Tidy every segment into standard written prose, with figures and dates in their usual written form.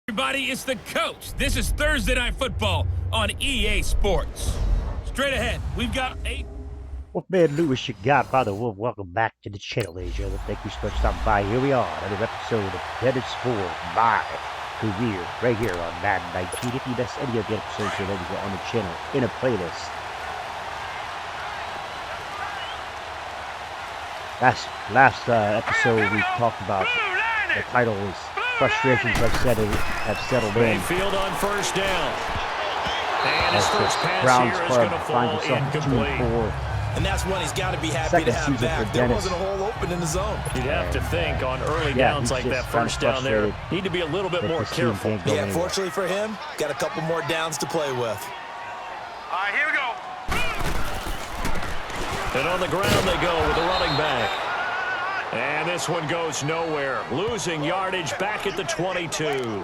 Everybody, it's the coach. This is Thursday Night Football on EA Sports. Straight ahead, we've got 8. Wolfman Lewis, you got by the Wolf. Welcome back to the channel, ladies and gentlemen. Thank you so much for stopping by. Here we are, another episode of Madden for my career, right here on Madden 19. If you missed any of the episodes here, ladies, are on the channel in a playlist. Last episode we talked about the title is frustrations have settled in. Mayfield on first down. And his first pass Browns here is going to fall incomplete. And that's when he's got to be happy to have back. There wasn't a hole open in the zone. You'd have to think on early downs like that first down there, need to be a little bit more careful. Yeah, fortunately for him, got a couple more downs to play with. All right, here we go. And on the ground they go with the running back. And this one goes nowhere. Losing yardage back at the 22.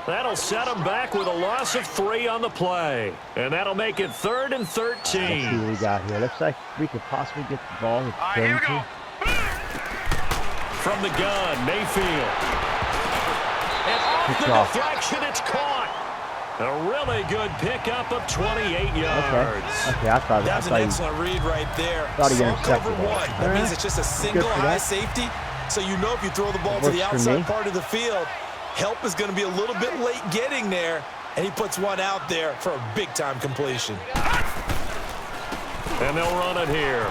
That'll set them back with a loss of 3 on the play. And that'll make it 3rd and 13. Let's see what we got here. Looks like we could possibly get the ball. Here we go. From the gun, Mayfield. And off the deflection, it's caught. A really good pickup of 28 yards. Okay, I thought that's an excellent read right there. Cover one. That means it's just a single high safety. So you know if you throw the ball to the outside part of the field, help is going to be a little bit late getting there, and he puts one out there for a big-time completion. And they'll run it here.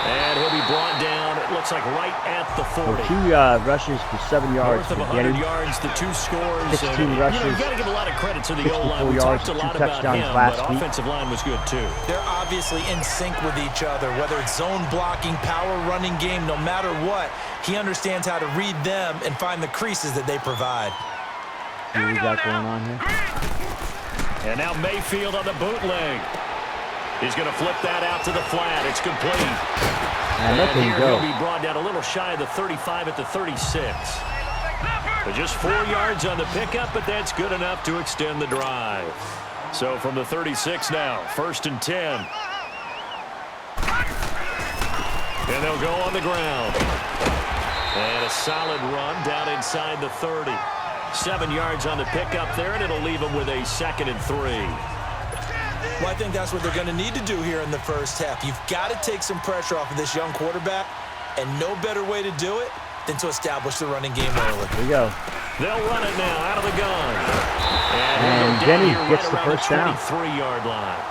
And he'll be brought down, it looks like right at the 40. So 2 rushes for 7 yards. North of 100 yards, the 2 scores. 16 rushes. You got to give a lot of credit to the O-line. We talked a lot about him, but offensive line was good too. They're obviously in sync with each other, whether it's zone blocking, power running game, no matter what. He understands how to read them and find the creases that they provide. See what we got going on here. And now Mayfield on the bootleg. He's going to flip that out to the flat. It's complete. And here he'll be brought down a little shy of the 35 at the 36. But just 4 yards on the pickup, but that's good enough to extend the drive. So from the 36 now, 1st and 10. And they'll go on the ground. And a solid run down inside the 30. 7 yards on the pickup there, and it'll leave them with a 2nd and 3. Well, I think that's what they're going to need to do here in the first half. You've got to take some pressure off of this young quarterback, and no better way to do it than to establish the running game early. Here we go. They'll run it now out of the gun. And Denny gets the first down. 23-yard line.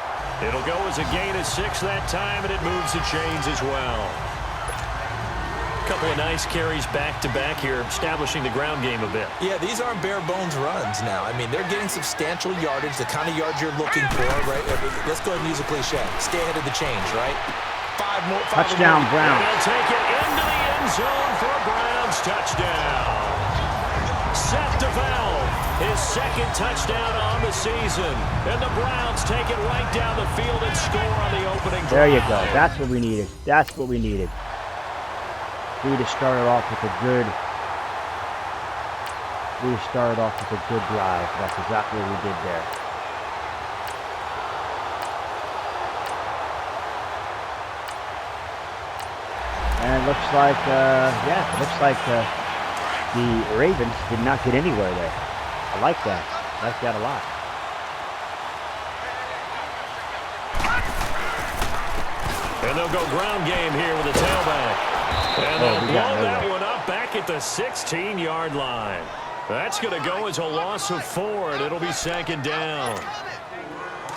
It'll go as a gain of 6 that time, and it moves the chains as well. Couple of nice carries back-to-back here, establishing the ground game a bit. Yeah, these aren't bare-bones runs now. I mean, they're getting substantial yardage, the kind of yards you're looking for, right? Let's go ahead and use a cliche. Stay ahead of the change, right? 5 more. Touchdown, Browns. They'll take it into the end zone for a Browns touchdown. Seth DeValve, his 2nd touchdown on the season. And the Browns take it right down the field and score on the opening drive. There you go. That's what we needed. That's what we needed. We just started off with a good drive. That's exactly what we did there. And it looks like, the Ravens did not get anywhere there. I like that. I like that a lot. And they'll go ground game here with the tailback. And they'll blow that one up back at the 16-yard line. That's going to go as a loss of 4, and it'll be 2nd down.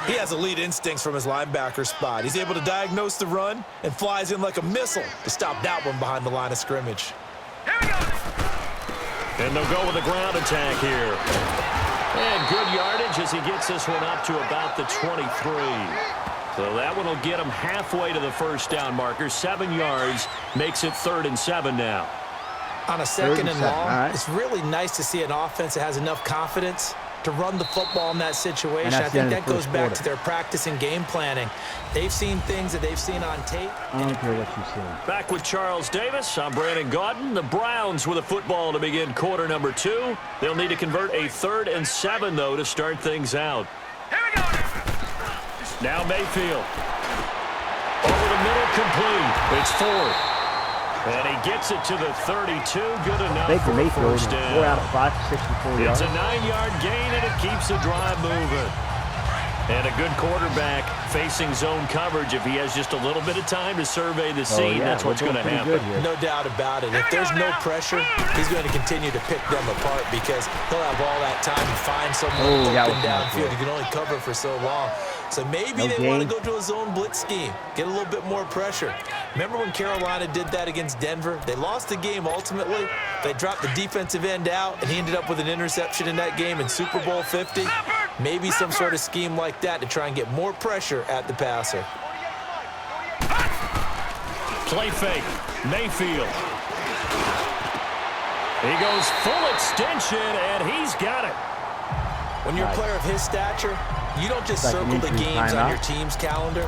He has elite instincts from his linebacker spot. He's able to diagnose the run and flies in like a missile to stop that one behind the line of scrimmage. And they'll go with a ground attack here. And good yardage as he gets this one up to about the 23. So that one will get him halfway to the first down marker. 7 yards makes it 3rd and 7 now. On a 2nd and long, it's really nice to see an offense that has enough confidence to run the football in that situation. I think that goes back to their practice and game planning. They've seen things that they've seen on tape. I don't care what you see. Back with Charles Davis, I'm Brandon Gaudin. The Browns with a football to begin quarter number 2. They'll need to convert a 3rd and 7, though, to start things out. Here we go. Now Mayfield. Over the middle, complete. It's 4. And he gets it to the 32. Good enough Baker for a Mayfield, first 4 down. out of 5, 64 yards. It's a 9-yard gain, and it keeps the drive moving. And a good quarterback facing zone coverage. If he has just a little bit of time to survey the scene, that's what's going to happen. No doubt about it. If there's no pressure, he's going to continue to pick them apart because he'll have all that time to find someone open downfield. He can only cover for so long. So maybe they want to go to a zone blitz scheme, get a little bit more pressure. Remember when Carolina did that against Denver? They lost the game ultimately. They dropped the defensive end out, and he ended up with an interception in that game in Super Bowl 50. Maybe some sort of scheme like that to try and get more pressure at the passer. Play fake. Mayfield. He goes full extension, and he's got it. When you're a player of his stature, you don't just circle the games on your team's calendar.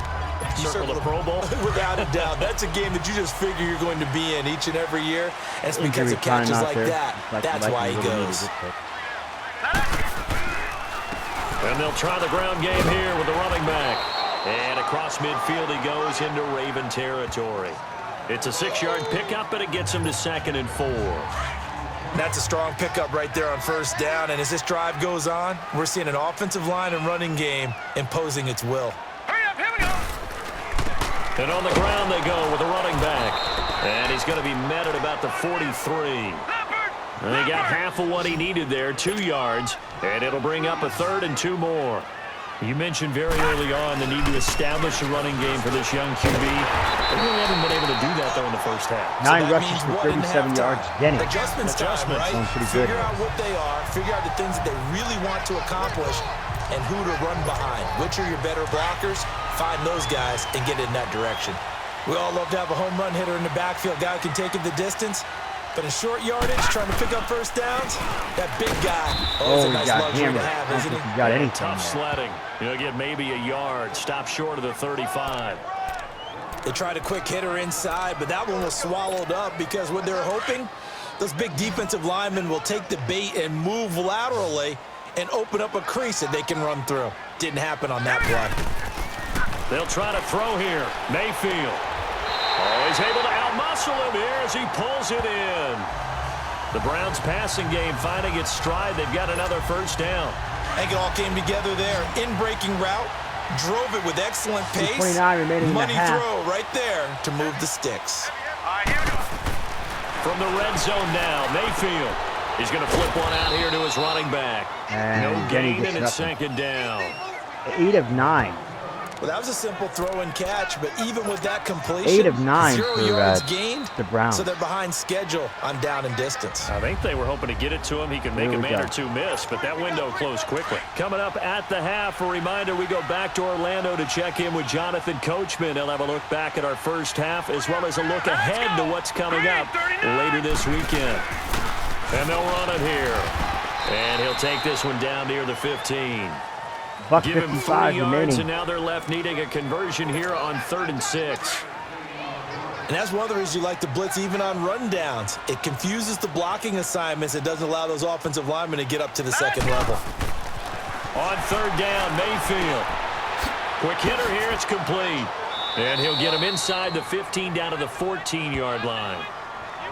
You circle the Pro Bowl? Without a doubt. That's a game that you just figure you're going to be in each and every year. And it's because of catches like that. That's why he goes. And they'll try the ground game here with the running back. And across midfield he goes into Raven territory. It's a 6-yard pickup, and it gets him to 2nd and 4. That's a strong pickup right there on first down. And as this drive goes on, we're seeing an offensive line and running game imposing its will. Hurry up, here we go. And on the ground they go with the running back. And he's going to be met at about the 43. And he got half of what he needed there, 2 yards. And it'll bring up a 3rd and 2 more. You mentioned very early on the need to establish a running game for this young QB. They really haven't been able to do that, though, in the first half. 9 rushes for 37 yards. Denny. Adjustments time, right? Figure out what they are. Figure out the things that they really want to accomplish and who to run behind. Which are your better blockers? Find those guys and get in that direction. We all love to have a home run hitter in the backfield. Guy who can take it the distance. But in short yardage, trying to pick up first downs, that big guy, it's a nice luxury to have, isn't he? Got anything tough sledding. He'll get maybe a yard. Stop short of the 35. They tried a quick hitter inside, but that one was swallowed up because what they're hoping, those big defensive linemen will take the bait and move laterally and open up a crease that they can run through. Didn't happen on that play. They'll try to throw here. Mayfield. Oh, he's able to outmuscle him here as he pulls it in. The Browns passing game finding its stride. They've got another first down. I think it all came together there. In-breaking route, drove it with excellent pace. 29 remaining Money in the half. throw right there to move the sticks. All right, here we go. From the red zone now, Mayfield. He's going to flip one out here to his running back. And no gain, and it's nothing. 2nd down. 8 of 9. Well, that was a simple throw and catch, but even with that completion, 8 of 9 0 for yards gained, the Browns. so they're behind schedule on down and distance. I think they were hoping to get it to him. He could make a man or two miss, but that window closed quickly. Coming up at the half, a reminder, we go back to Orlando to check in with Jonathan Coachman. He'll have a look back at our first half as well as a look ahead to what's coming up later this weekend. And they'll run it here. And he'll take this one down near the 15. Buck Give him 55 3 yards, remaining. and now they're left needing a conversion here on 3rd and 6. And that's one of the reasons you like to blitz even on rundowns. It confuses the blocking assignments. It doesn't allow those offensive linemen to get up to the second level. On 3rd down, Mayfield. Quick hitter here, it's complete. And he'll get him inside the 15 down to the 14-yard line.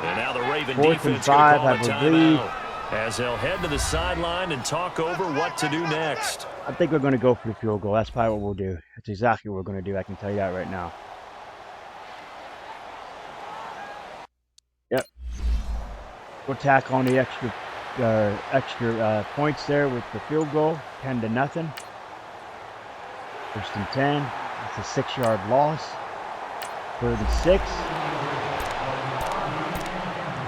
And now the Raven 4th defense and 5, going to I call a believe. timeout as they'll head to the sideline and talk over what to do next. I think we're going to go for the field goal. That's probably what we'll do. That's exactly what we're going to do. I can tell you that right now. Yep. We'll tack on the extra points there with the field goal. 10-0. 1st and 10. It's a 6-yard loss. 3rd and 6.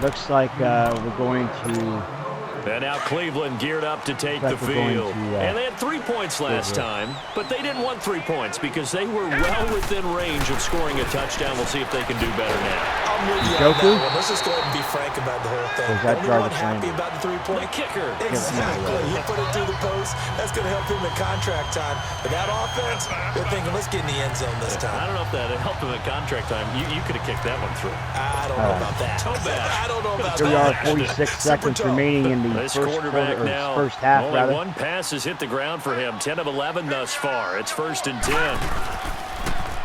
Looks like we're going to... And now Cleveland geared up to take the field. And they had 3 points last time, but they didn't want 3 points because they were well within range of scoring a touchdown. We'll see if they can do better now. I'm with you on that one. Let's just go ahead and be frank about the whole thing. Anyone happy about the 3 point? The kicker. Exactly. He put it through the post. That's going to help him in contract time. But that offense, they're thinking, let's get in the end zone this time. I don't know if that helped him at contract time. You could have kicked that one through. I don't know about that. I don't know about that. 46 seconds remaining in the This first quarterback quarter, now, first half, only rather. one pass has hit the ground for him. 10 of 11 thus far. It's 1st and 10.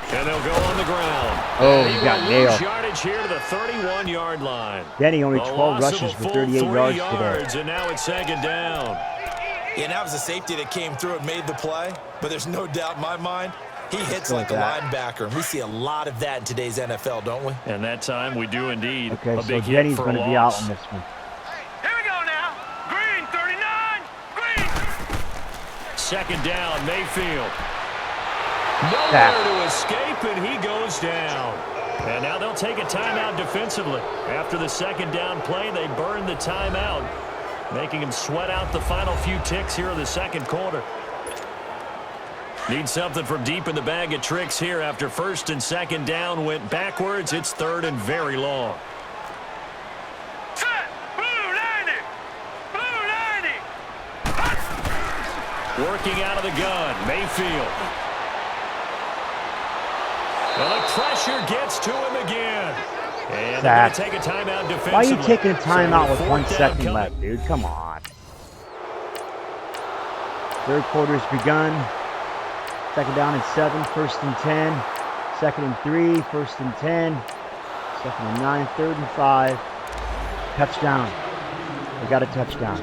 And they'll go on the ground. Oh, he got nailed. Yardage here to the 31-yard line. Denny only 12 rushes for 38 yards today. And now it's second down. Yeah, that was a safety that came through and made the play. But there's no doubt in my mind, he hits like a linebacker. We see a lot of that in today's NFL, don't we? And that time we do indeed. Okay, so Denny's going to be out on this one. Here we go now. Green, 39. Green. Second down, Mayfield. Nowhere to escape, and he goes down. And now they'll take a timeout defensively. After the second down play, they burn the timeout, making him sweat out the final few ticks here in the second quarter. Need something from deep in the bag of tricks here after first and second down went backwards. It's third and very long. Set. Blue 90. Blue 90. Working out of the gun, Mayfield. Well, the pressure gets to him again. And they're going to take a timeout defensively. Why are you taking a timeout with 1 second left, dude? Come on. Third quarter's begun. Second down and 7, first and 10. Second and 3, first and 10. Second and 9, third and 5. Touchdown. They got a touchdown.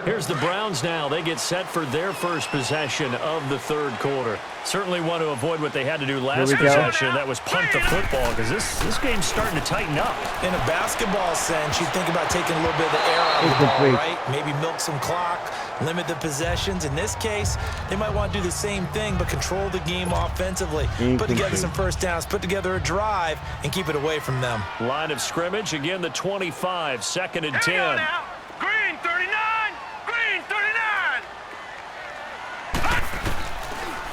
Here's the Browns now. They get set for their first possession of the third quarter. Certainly want to avoid what they had to do last possession. That was punt the football, because this game's starting to tighten up. In a basketball sense, you think about taking a little bit of the air out of the ball, right? Maybe milk some clock, limit the possessions. In this case, they might want to do the same thing, but control the game offensively. Put together some first downs, put together a drive, and keep it away from them. Line of scrimmage, again the 25, second and 10. Green, 39. Green, 39.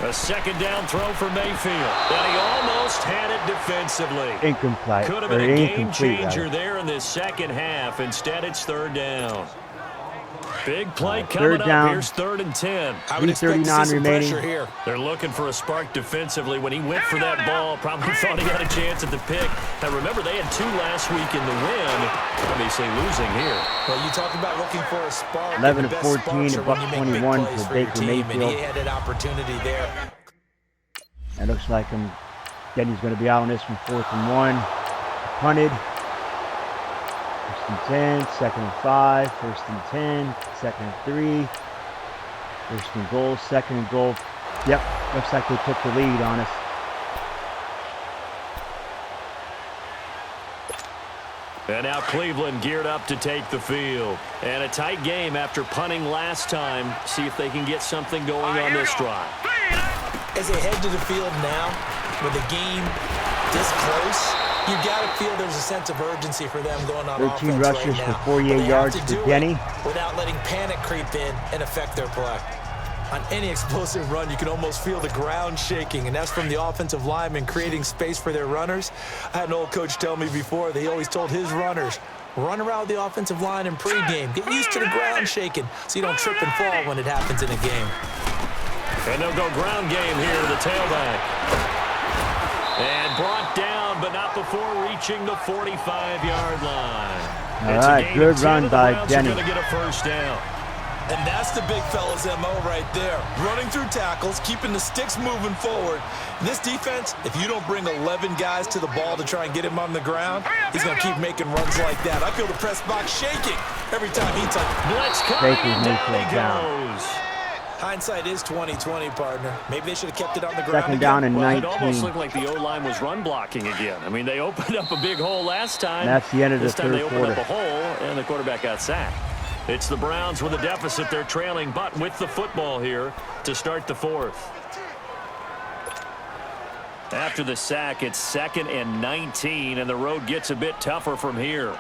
A second down throw for Mayfield. And he almost had it defensively. Incomplete. Could have been a game changer there in this second half. Instead, it's third down. Big play coming up. Here's third and 10. I would expect to see some pressure here. They're looking for a spark defensively. When he went for that ball, probably thought he had a chance at the pick. Now, remember, they had 2 last week in the win. Obviously losing here. Well, you talk about looking for a spark. 11-14, $121 for Baker Mayfield. And he had an opportunity there. It looks like Denny's going to be out on this one, 4th and 1. Punted. First and 10, second and 5, first and 10, second and 3, first and goal, second and goal. Yep, looks like they took the lead on us. And now Cleveland geared up to take the field. And a tight game after punting last time. See if they can get something going on this drive. As they head to the field now, with the game this close, you got to feel there's a sense of urgency for them going on 13 rushes for 48 yards for Denny. Without letting panic creep in and affect their play. On any explosive run, you can almost feel the ground shaking, and that's from the offensive linemen creating space for their runners. I had an old coach tell me before, they always told his runners, run around the offensive line in pregame. Get used to the ground shaking so you don't trip and fall when it happens in a game. And they'll go ground game here to the tailback. And brought down, but not before reaching the 45-yard line. All right, good run by Denny. Going to get a first down. And that's the big fella's MO right there. Running through tackles, keeping the sticks moving forward. This defense, if you don't bring 11 guys to the ball to try and get him on the ground, he's going to keep making runs like that. I feel the press box shaking every time he touches. Blitz coming, and down he goes. Hindsight is 20/20, partner. Maybe they should have kept it on the ground. Second down and 19. It almost looked like the O-line was run blocking again. I mean, they opened up a big hole last time. And that's the end of the third quarter. This time they opened up a hole, and the quarterback got sacked. It's the Browns with a deficit. They're trailing, but with the football here to start the fourth. After the sack, it's 2nd and 19, and the road gets a bit tougher from here.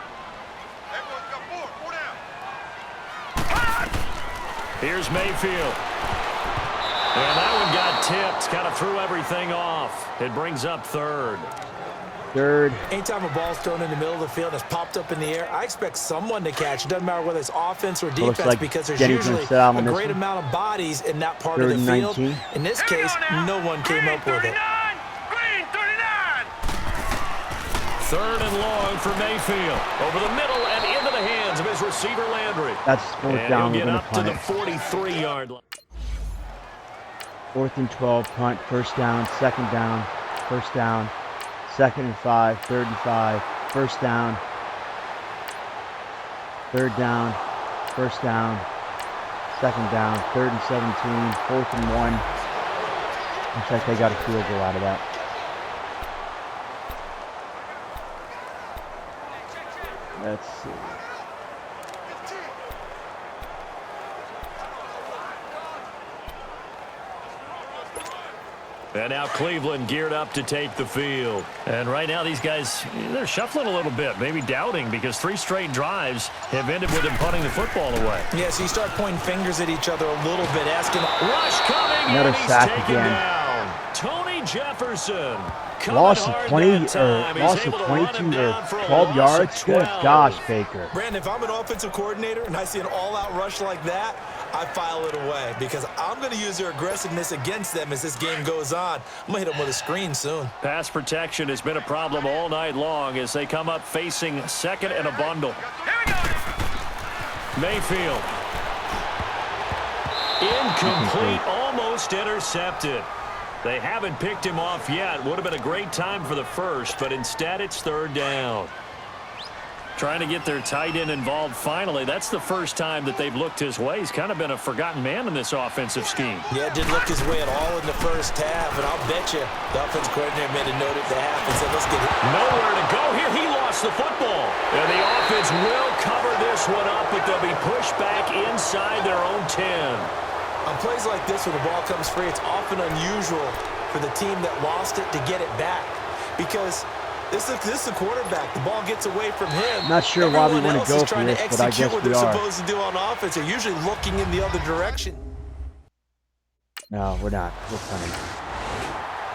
Here's Mayfield. And that one got tipped. Kind of threw everything off. It brings up third. Anytime a ball's thrown in the middle of the field that's popped up in the air, I expect someone to catch. It doesn't matter whether it's offense or defense, like because there's usually a great amount of bodies in that part of the field. 19. In this case, no one came up with it. Green, 39. Third and long for Mayfield. Over the middle and into the hands of his receiver, Landry. That's 4th down. He'll get up to the 43-yard line. 4th and 12, punt, first down, second down, first down, 2nd and 5, 3rd and 5, first down, 3rd down, first down, 2nd down, 3rd and 17, 4th and 1. Looks like they got a field goal out of that. Let's see. And now Cleveland geared up to take the field. And right now these guys, they're shuffling a little bit, maybe doubting, because 3 straight drives have ended with them punting the football away. Yeah, so you start pointing fingers at each other a little bit, asking. Rush coming, another and he's sack taken again. down. Tony Jefferson. Loss of 20 loss of 22 or 12 yards. Good gosh, Baker. Brandon, if I'm an offensive coordinator and I see an all-out rush like that, I file it away because I'm going to use their aggressiveness against them as this game goes on. I'm going to hit them with a screen soon. Pass protection has been a problem all night long as they come up facing second and a bundle. Mayfield. Incomplete, almost intercepted. They haven't picked him off yet. Would have been a great time for the first, but instead it's 3rd down. Trying to get their tight end involved finally. That's the first time that they've looked his way. He's kind of been a forgotten man in this offensive scheme. Yeah, didn't look his way at all in the first half, and I'll bet you the offensive coordinator made a note at the half and said, let's get it. Nowhere to go here. He lost the football. And the offense will cover this one up, but they'll be pushed back inside their own 10. On plays like this, when the ball comes free, it's often unusual for the team that lost it to get it back because this is the quarterback. The ball gets away from him. Not sure why we want to go for this, but I guess what we they're are. supposed to do on offense. They're usually looking in the other direction. No, we're not. We're punting.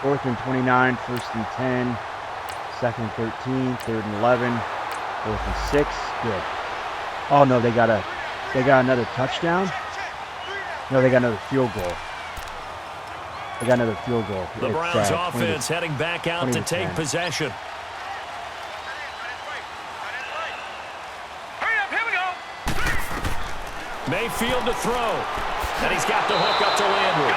4th and 29, 1st and 10, 2nd and 13, 3rd and 11, 4th and 6. Good. Oh no, they got another touchdown. No, they got another field goal. They got another field goal. The Browns offense heading back out to take possession. Hurry up, here we go. Mayfield to throw. And he's got the hook up to Landry.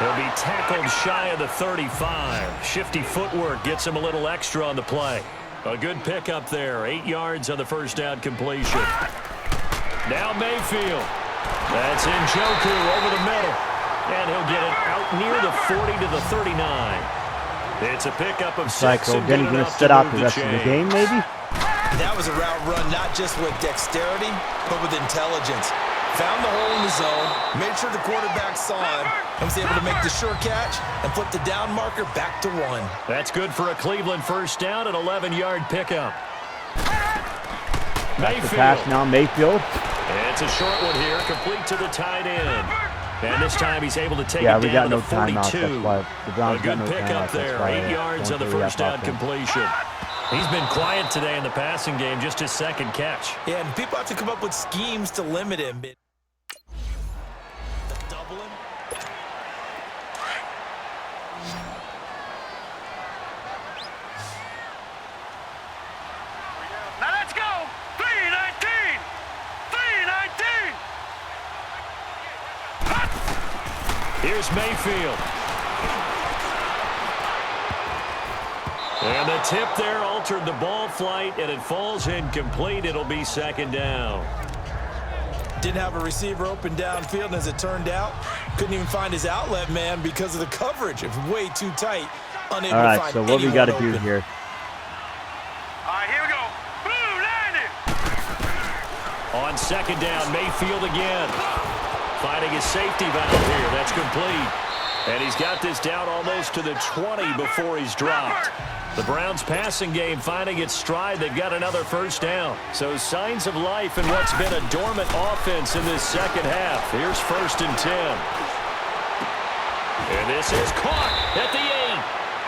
He'll be tackled shy of the 35. Shifty footwork gets him a little extra on the play. A good pickup there. 8 yards on the first down completion. Now Mayfield. That's Njoku over the middle. And he'll get it out near the 40 to the 39. It's a pickup of 6. Then he's going to sit out the rest of the game, maybe? That was a route run not just with dexterity, but with intelligence. Found the hole in the zone, made sure the quarterback saw him, and was able to make the sure catch and put the down marker back to 1. That's good for a Cleveland first down, an 11-yard pickup. That's the pass now, Mayfield. It's a short one here, complete to the tight end. And this time he's able to take it down to the 42. The Browns a good pickup there, 8 yards on the first down completion. He's been quiet today in the passing game, just his 2nd catch. Yeah, and people have to come up with schemes to limit him. Double him. Now let's go. 319. 319. Here's Mayfield. And the tip there altered the ball flight, and it falls incomplete. It'll be 2nd down. Didn't have a receiver open downfield, and as it turned out, couldn't even find his outlet man because of the coverage. It was way too tight. Unable All right, to find so what we got to do open. here? All right, here we go. Boom, landed. On 2nd down, Mayfield again. Finding his safety valve here. That's complete. And he's got this down almost to the 20 before he's dropped. The Browns passing game finding its stride. They've got another first down. So signs of life in what's been a dormant offense in this 2nd half. Here's 1st and 10. And this is caught at the 8.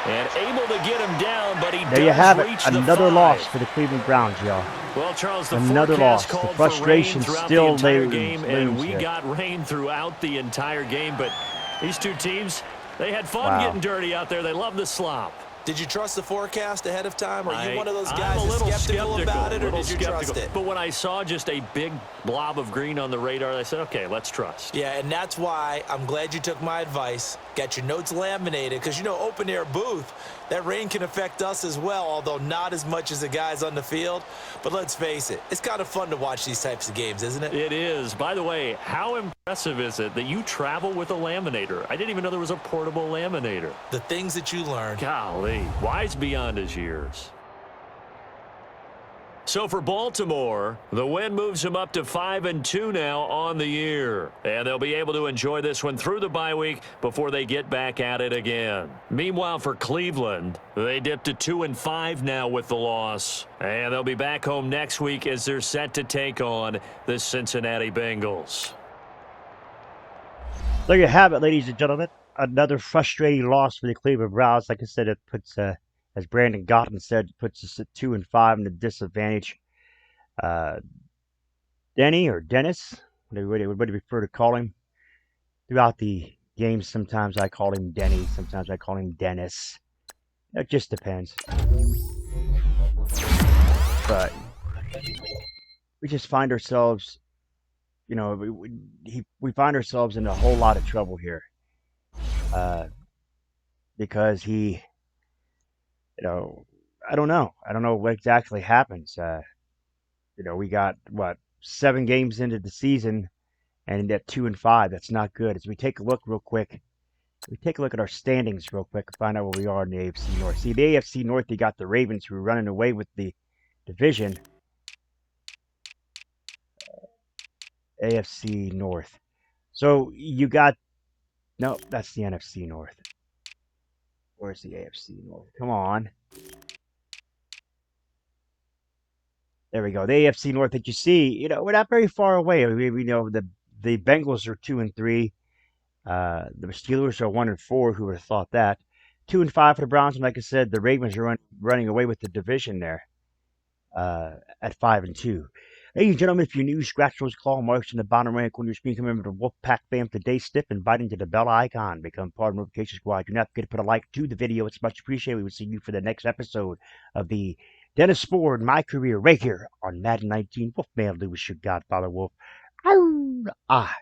And able to get him down, but he There you have it. reach the Another 5. loss for the Cleveland Browns, y'all. Well, Charles, the Another loss. forecast The called frustration for rain throughout still the entire looms game, and we here. got rain throughout the entire game. But these two teams, they had fun getting dirty out there. They love the slop. Did you trust the forecast ahead of time? Are you one of those I'm guys a little that's skeptical about it, or did you trust it? But when I saw just a big blob of green on the radar, I said, okay, let's trust. Yeah, and that's why I'm glad you took my advice. Got your notes laminated, because, open air booth, that rain can affect us as well, although not as much as the guys on the field. But let's face it, it's kind of fun to watch these types of games, isn't it? It is. By the way, how impressive is it that you travel with a laminator? I didn't even know there was a portable laminator. The things that you learn. Golly, wise beyond his years. So for Baltimore, the win moves them up to 5-2 now on the year. And they'll be able to enjoy this one through the bye week before they get back at it again. Meanwhile, for Cleveland, they dipped to 2-5 now with the loss. And they'll be back home next week as they're set to take on the Cincinnati Bengals. There you have it, ladies and gentlemen. Another frustrating loss for the Cleveland Browns. Like I said, it puts, as Brandon Gotten said, puts us at 2-5 in the disadvantage. Denny or Dennis, whatever you prefer to call him, throughout the game, sometimes I call him Denny, sometimes I call him Dennis. It just depends. But we just find ourselves, we find ourselves in a whole lot of trouble here. Because he, I don't know. I don't know what exactly happens. We got, 7 games into the season and at 2-5. That's not good. As we take a look real quick, at our standings real quick and find out where we are in the AFC North. See, the AFC North, you got the Ravens who are running away with the division. AFC North. So you got, no, that's the NFC North. Where's the AFC North? Come on. There we go. The AFC North that you see, we're not very far away. We know the Bengals are 2-3. The Steelers are 1-4. Who would have thought that? 2-5 for the Browns. And like I said, the Ravens are running away with the division there at 5-2. Ladies and gentlemen, if you're new, scratch those claw marks in the bottom right corner of your screen. Come remember the Wolfpack fam today, stiff and biting to the bell icon. Become part of the notification squad. Do not forget to put a like to the video. It's much appreciated. We will see you for the next episode of the Dennis Ford, My Career, right here on Madden 19. Wolfman Lewis, your Godfather Wolf. Ah.